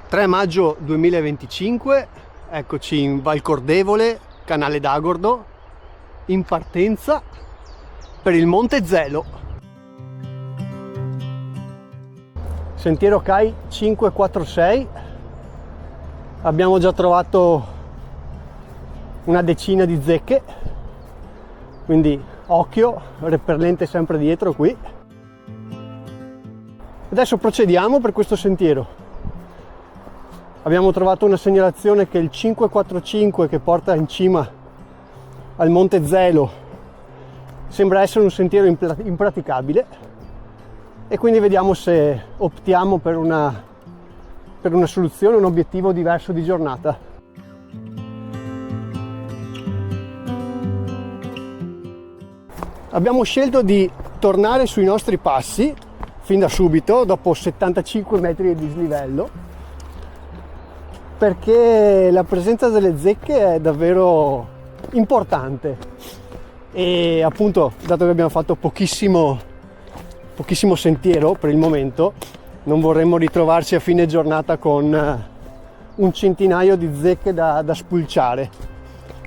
3 maggio 2025, eccoci in Val Cordevole, Canale d'Agordo, in partenza per il Monte Zelo. Sentiero CAI 546, abbiamo già trovato una decina di zecche, quindi occhio, repellente sempre dietro qui. Adesso procediamo per questo sentiero. Abbiamo trovato una segnalazione che il 545 che porta in cima al Monte Zelo sembra essere un sentiero impraticabile e quindi vediamo se optiamo per una soluzione, un obiettivo diverso di giornata. Abbiamo scelto di tornare sui nostri passi fin da subito, dopo 75 metri di dislivello, perché la presenza delle zecche è davvero importante e appunto, dato che abbiamo fatto pochissimo sentiero per il momento, non vorremmo ritrovarci a fine giornata con un centinaio di zecche da spulciare.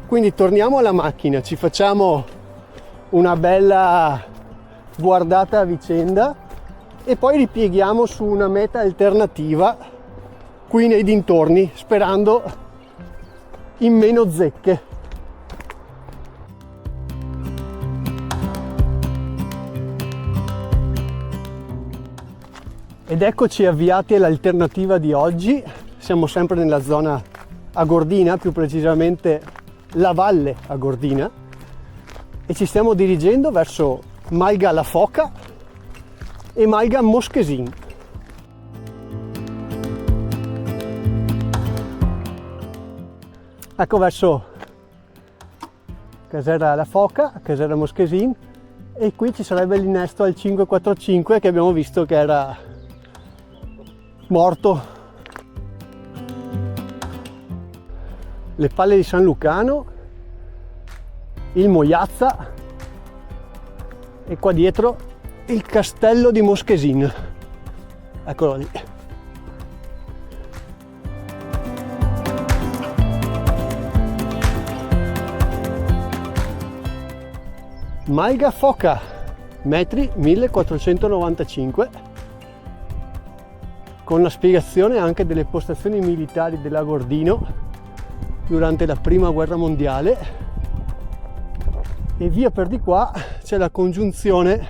Quindi torniamo alla macchina, ci facciamo una bella guardata a vicenda e poi ripieghiamo su una meta alternativa qui nei dintorni, sperando in meno zecche. Ed eccoci avviati all'alternativa di oggi. Siamo sempre nella zona agordina, più precisamente la Valle Agordina, e ci stiamo dirigendo verso Malga La Foca e Malga Moschesin. Ecco verso Casera La Foca, Casera Moschesin, e qui ci sarebbe l'innesto al 545 che abbiamo visto che era morto. Le palle di San Lucano, il Moiazza e qua dietro il castello di Moschesin. Eccolo lì. Malga Foca, metri 1495, con la spiegazione anche delle postazioni militari dell'Agordino durante la prima guerra mondiale, e via per di qua c'è la congiunzione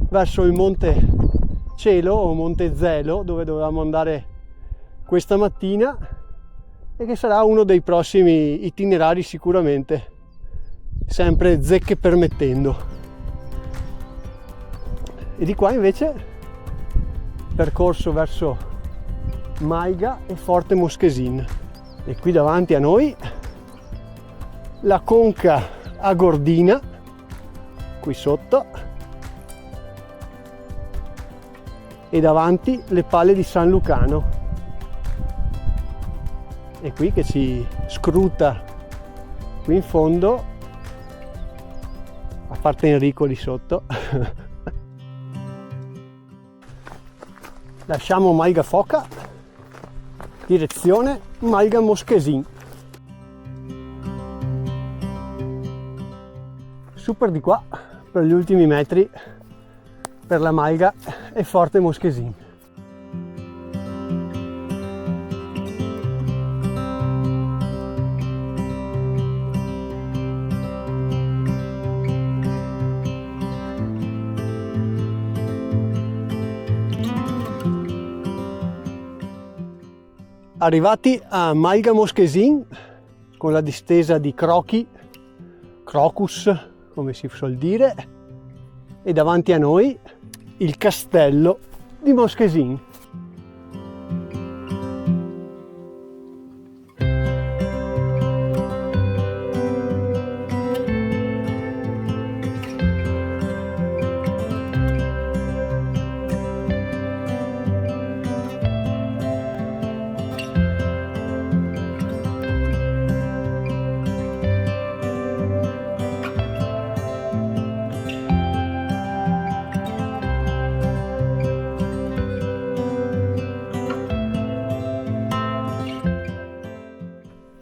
verso il Monte Cielo o Monte Zelo, dove dovevamo andare questa mattina e che sarà uno dei prossimi itinerari sicuramente, sempre zecche permettendo. E di qua invece percorso verso Malga e Forte Moschesin, e qui davanti a noi la conca agordina qui sotto, e davanti le palle di San Lucano, e qui che ci scruta qui in fondo, a parte Enrico lì sotto. Lasciamo Malga Foca, direzione Malga Moschesin. Super di qua per gli ultimi metri per la Malga e Forte Moschesin. Arrivati a Malga Moschesin, con la distesa di Crocus, come si suol dire, e davanti a noi il castello di Moschesin.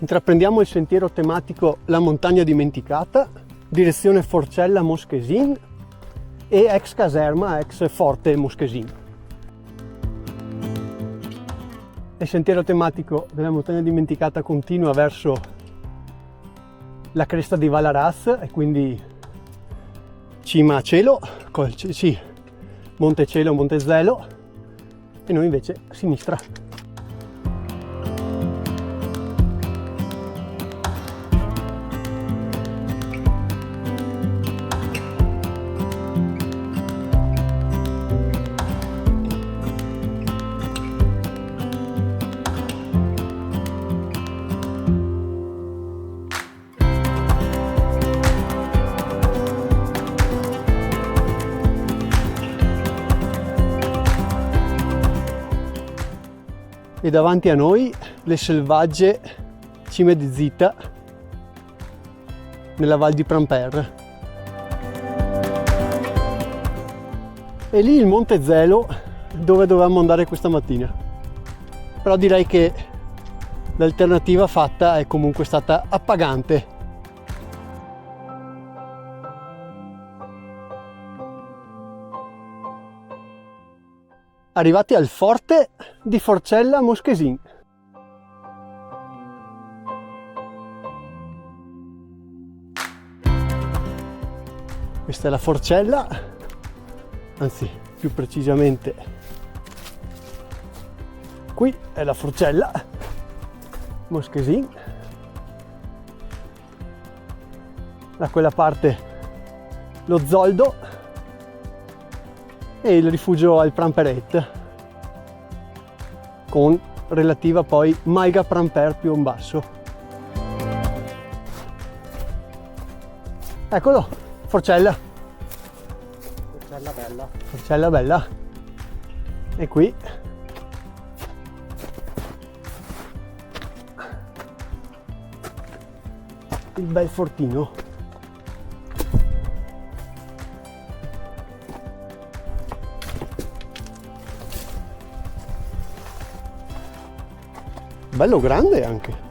Intraprendiamo il sentiero tematico La Montagna Dimenticata, direzione Forcella Moschesin e ex caserma, ex forte Moschesin. Il sentiero tematico della Montagna Dimenticata continua verso la cresta di Valaraz e quindi cima a cielo, Monte Cielo, Monte Zelo, e noi invece a sinistra. E davanti a noi le selvagge cime di Zita nella Val di Pramper. E lì il Monte Zelo dove dovevamo andare questa mattina. Però direi che l'alternativa fatta è comunque stata appagante. Arrivati al forte di Forcella Moschesin. Questa è la Forcella, anzi più precisamente qui è la Forcella Moschesin. Da quella parte lo Zoldo e il rifugio al Pramperet con relativa poi Maiga Pramper più in basso. Eccolo, Forcella. Forcella bella. Forcella bella. E qui il bel fortino. Bello grande anche.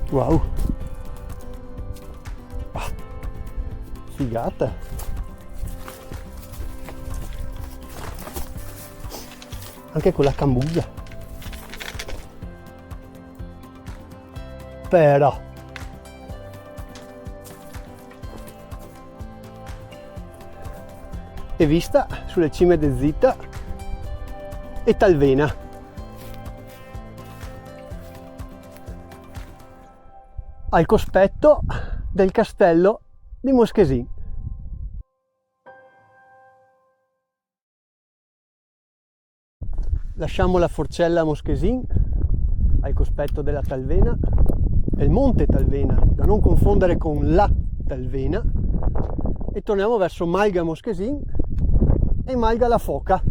Wow. Ah, figata. Anche con la cambugia. Però e vista sulle cime di Zita e Talvena. Al cospetto del castello di Moschesin. Lasciamo la Forcella Moschesin al cospetto della Talvena, del Monte Talvena, da non confondere con la Talvena, e torniamo verso Malga Moschesin e Malga la Foca.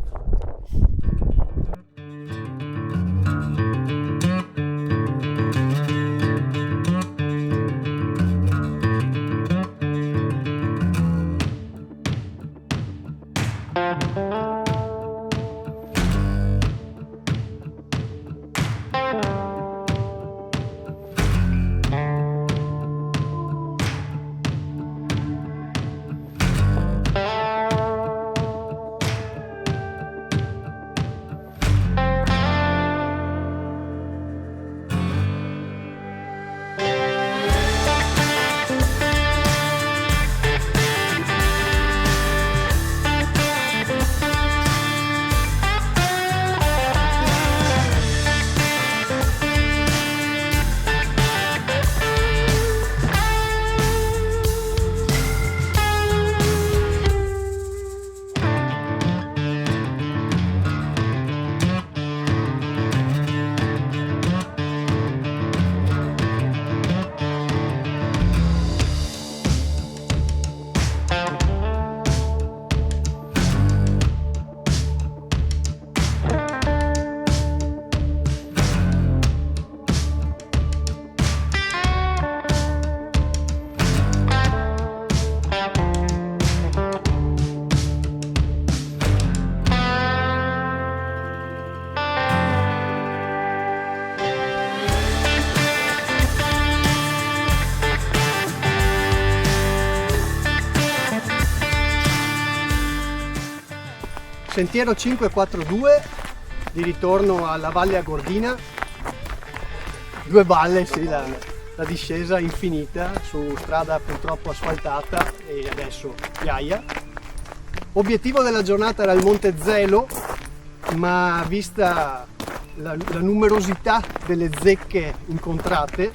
Sentiero 542 di ritorno alla Valle Agordina, due balle, sì, la discesa infinita su strada purtroppo asfaltata e adesso ghiaia. Obiettivo della giornata era il Monte Zelo, ma vista la numerosità delle zecche incontrate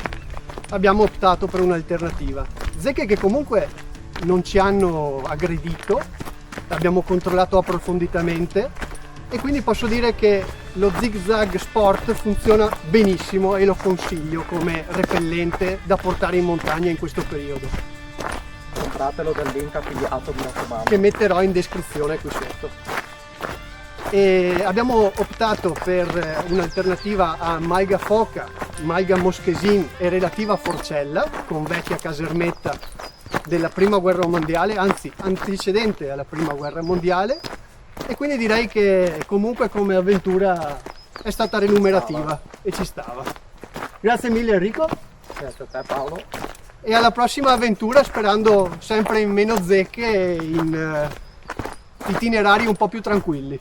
abbiamo optato per un'alternativa. Zecche che comunque non ci hanno aggredito, abbiamo controllato approfonditamente e quindi posso dire che lo Zig Zag Sport funziona benissimo e lo consiglio come repellente da portare in montagna in questo periodo, Compratelo dal link affiliato, mi raccomando. che metterò in descrizione qui sotto. E abbiamo optato per un'alternativa a Maiga Foca, Maiga Moschesin e relativa Forcella, con vecchia casermetta della prima guerra mondiale, anzi antecedente alla prima guerra mondiale, e quindi direi che comunque come avventura è stata renumerativa e ci stava. Grazie mille Enrico Grazie a te Paolo. e alla prossima avventura, sperando sempre in meno zecche e in itinerari un po' più tranquilli.